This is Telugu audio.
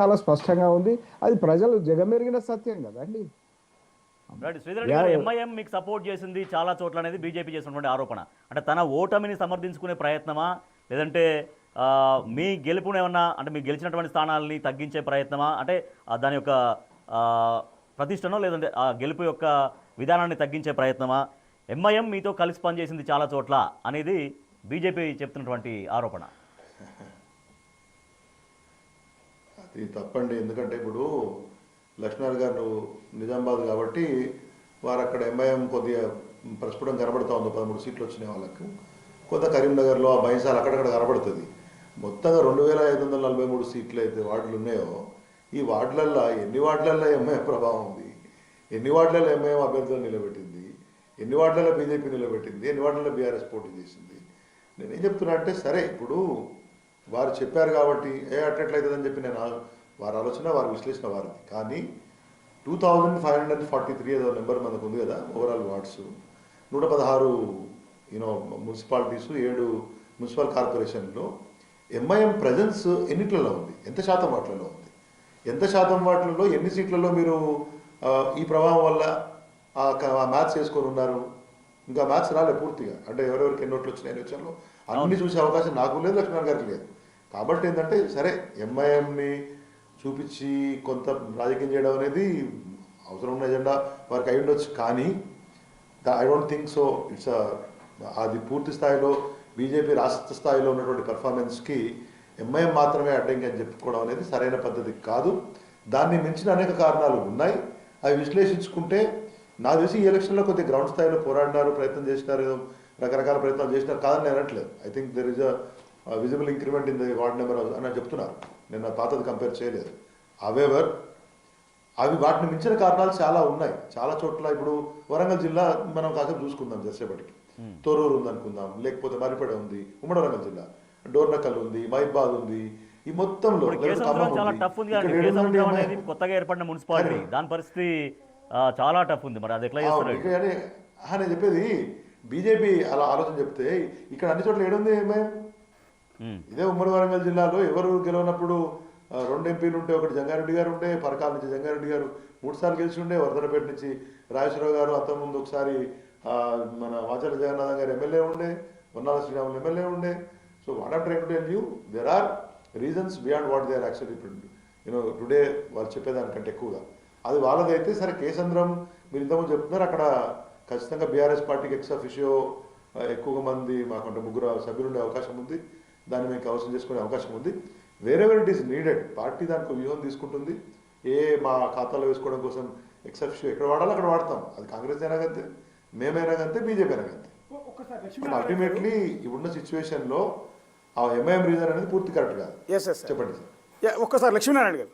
చాలా స్పష్టంగా ఉంది. అది ప్రజలు జగమెరిగిన సత్యం కదండి. శ్రీధర్ రెడ్డి గారు, ఎంఐఎం మీకు సపోర్ట్ చేసింది చాలా చోట్ల అనేది బీజేపీ చేసినటువంటి ఆరోపణ. అంటే తన ఓటమిని సమర్థించుకునే ప్రయత్నమా, లేదంటే మీ గెలుపును ఏమన్నా, అంటే మీకు గెలిచినటువంటి స్థానాలని తగ్గించే ప్రయత్నమా, అంటే దాని యొక్క ప్రతిష్టనో, లేదంటే ఆ గెలుపు యొక్క విధానాన్ని తగ్గించే ప్రయత్నమా, ఎంఐఎం మీతో కలిసి పనిచేసింది చాలా చోట్ల అనేది బీజేపీ చెప్తున్నటువంటి ఆరోపణ? అది తప్పండి. ఎందుకంటే ఇప్పుడు లక్ష్మణ్ గారు నిజామాబాద్ కాబట్టి వారు అక్కడ ఎంఐఎం కొద్దిగా ప్రస్ఫుటం కనబడుతూ ఉంది. 13 సీట్లు వచ్చినాయి వాళ్ళకు. కొంత కరీంనగర్లో ఆ బైసాలు అక్కడక్కడ కనబడుతుంది. మొత్తంగా 2543 సీట్లు అయితే వార్డులు ఉన్నాయో, ఈ వార్డులల్లో ఎన్ని వార్డులల్లో ఎంఐఎం ప్రభావం ఉంది, ఎన్ని వార్డులలో ఎంఐఎం అభ్యర్థులను నిలబెట్టింది, ఎన్ని వార్డులలో బీజేపీ నిలబెట్టింది, ఎన్ని వార్డులలో బీఆర్ఎస్ పోటీ చేసింది. నేనేం చెప్తున్నా అంటే, సరే ఇప్పుడు వారు చెప్పారు కాబట్టి అట్లయితుందని చెప్పి నేను వారి ఆలోచన, వారి విశ్లేషణ వారిది. కానీ 2543 ఏదో నెంబర్ మనకు ఉంది కదా ఓవరాల్ వార్డ్స్, 116 మున్సిపాలిటీస్, 7 మున్సిపల్ కార్పొరేషన్లో ఎంఐఎం ప్రజెన్స్ ఎన్నిట్లలో ఉంది, ఎంత శాతం వాటిలలో ఉంది, ఎంత శాతం వాటిలలో ఎన్ని సీట్లలో మీరు ఈ ప్రభావం వల్ల మ్యాథ్స్ వేసుకొని ఉన్నారు. ఇంకా మ్యాథ్స్ రాలే పూర్తిగా, అంటే ఎవరెవరికి ఎన్ని ఓట్లు వచ్చినాయి వచ్చాలో అన్ని చూసే అవకాశం నాకు లేదు, లక్ష్మణ్ గారికి లేదు. కాబట్టి ఏంటంటే, సరే ఎంఐఎంని చూపించి కొంత రాజకీయం చేయడం అనేది అవసరం ఉన్న ఎజెండా వారికి అయి ఉండొచ్చు. కానీ ఐ డోంట్ థింక్ సో. అది పూర్తి స్థాయిలో బీజేపీ రాష్ట్ర స్థాయిలో ఉన్నటువంటి పెర్ఫార్మెన్స్కి ఎంఐఎం మాత్రమే అడ్డంకి అని చెప్పుకోవడం అనేది సరైన పద్ధతి కాదు. దాన్ని మించిన అనేక కారణాలు ఉన్నాయి. అవి విశ్లేషించుకుంటే నాకు తెలిసి ఈ ఎలక్షన్లో కొద్దిగా గ్రౌండ్ స్థాయిలో పోరాడినారు, ప్రయత్నం చేసినారు, రకరకాల ప్రయత్నాలు చేసినారు, కాదని నేను అనట్లేదు. I think there is a visible increment in the ward number అని చెప్తున్నారు. నేను పాతది కంపేర్ చేయలేదు. హవెవర్ అవి వాటిని మించిన కారణాలు చాలా ఉన్నాయి చాలా చోట్ల. ఇప్పుడు వరంగల్ జిల్లా మనం కాసేపు చూసుకుందాం, చేసేపటికి తొర్రూరు ఉంది అనుకుందాం, లేకపోతే మరిపేడ ఉంది, ఉమ్మడి వరంగల్ జిల్లా, డోర్నకల్ ఉంది, మహిబాద్ ఉంది. ఈ మొత్తంలో కొత్తగా ఏర్పడిన మున్సిపాలిటీ దాని పరిస్థితి చాలా టఫ్ ఉంది. మరి అది ఎట్లా చేస్తారు అని చెప్పేది బీజేపీ అలా ఆలోచన చెప్తే, ఇక్కడ అన్ని చోట్ల ఏడుంది ఏమేం? ఇదే ఉమ్మడి వరంగల్ జిల్లాలో ఎవరు గెలవనప్పుడు 2 ఎంపీలు ఉంటే, ఒకటి జంగారెడ్డి గారు ఉండే, పరకాల నుంచి జంగారెడ్డి గారు 3 సార్లు గెలిచి ఉండే, వర్ధనపేట నుంచి రాజేశ్వరరావు గారు అంతకుముందు ఒకసారి మన వాచల జగన్నాథం గారు ఎమ్మెల్యే ఉండే, వన్నాల శ్రీరాములు ఎమ్మెల్యే ఉండే. So what I'm trying to tell you, there are reasons beyond what they are actually today వాళ్ళు చెప్పేదానికంటే ఎక్కువగా. అది వాళ్ళదైతే సరే. కేసంద్రం మీరు ఇంతకుముందు చెప్తున్నారు, అక్కడ ఖచ్చితంగా బీఆర్ఎస్ పార్టీకి ఎక్స్ అఫిషియో ఎక్కువగా మంది, మాకంటే 3 సభ్యులు ఉండే అవకాశం ఉంది. దాన్ని మేము కవసం చేసుకునే అవకాశం ఉంది. Wherever it is needed, party దానికి వ్యూహం తీసుకుంటుంది. మా ఖాతాలో వేసుకోవడం కోసం ఎక్స్ అఫిషియో ఎక్కడ వాడాలో అక్కడ వాడతాం. అది కాంగ్రెస్ అయినా కంతే, మేమైనా కంతే, బీజేపీ అయినా కంతే. అల్టిమేట్లీ ఇప్పుడున్న సిచ్యువేషన్లో ఆ ఎంఐఎం రీజన్ అనేది పూర్తి కరెక్ట్ కాదు. చెప్పండి సార్. ఒక్కసారి లక్ష్మీనారాయణ గారు.